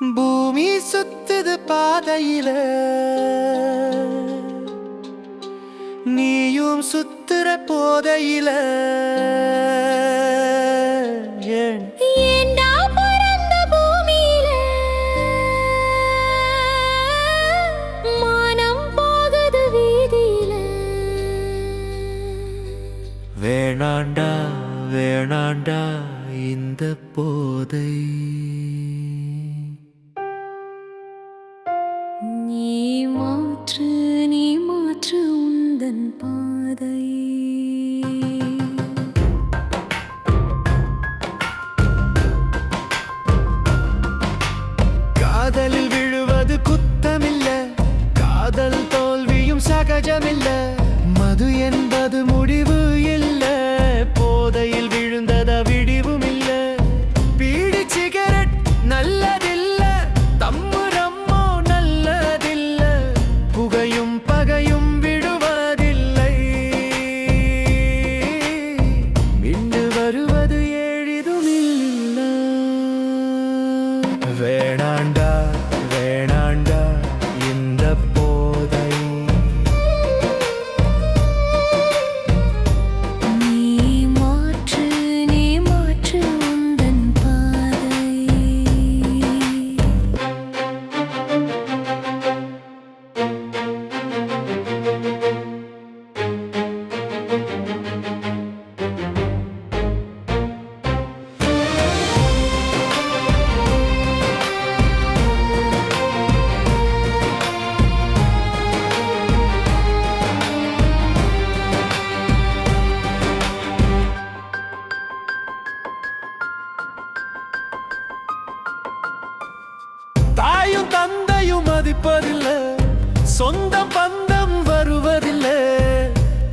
பூமி சுத்துது பாதையில, நீயும் சுத்துற போதையில. ஏன் ஏண்டா பறந்த பூமியில மானம் போகுது வீதியில. வேணாண்டா வேணாண்டா இந்த போதை. நீ மாற்று உந்தன் பாதை. காதலில் விழுவது குத்தமில்ல, காதல் தோல்வியும் சகஜமில்ல. மது என்பது முடிவு இல்ல, போதையில் விழுந்தத விடிவும் இல்ல. பீடி சிகரெட் நல்லதில்ல, தம்மு ரம்மோ நல்லதில்ல. புகையும் பகையும் விடுவதில்லை, மின்னு வருவது எளிதும் இல்ல. வேணாண்டா வேணாண்டா இந்த போதை. நீ மாற்று உந்தன் பாதை. தாயும் தந்தையும் மதிப்பதில்ல, சொந்தம் பந்தம் வருவதில்லை.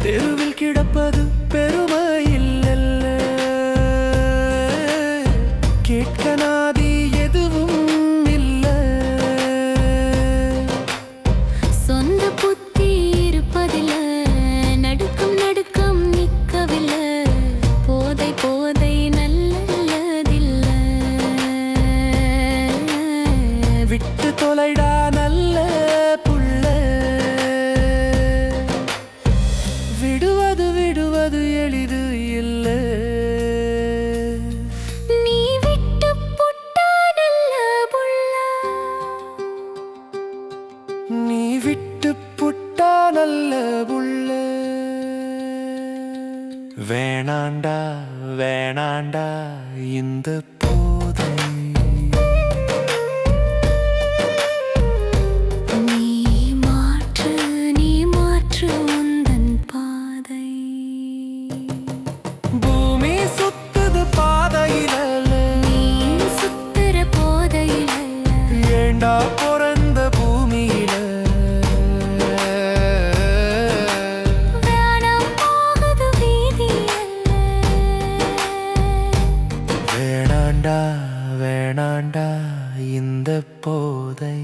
தெருவில் கிடப்பது பெருமை இல்லல்ல. கேட்க நாதி எதுவும் இல்ல. சொந்த புத்தி இருப்பதில்ல, நடுக்கம் நிற்கவில்லை. போதை நல்லதில்ல. விட்டு தொலைடா நல்ல புள்ள. விடுவது எளிது இல்ல. நீ விட்டு புட்டா நல்ல புள்ள. நீ விட்டு புட்டா நல்ல புள்ள. வேணாண்டா வேணாண்டா இந்த போதை. நீ மாற்று உந்தன் பாதை. பூமி சுத்துது பாதையில, நீ சுத்துற போதையில. ஏண்டா பிறந்த பூமியில. வேணாம் போகுது வீதியில. வேணாண்டா வேணாண்டா இந்த போதை.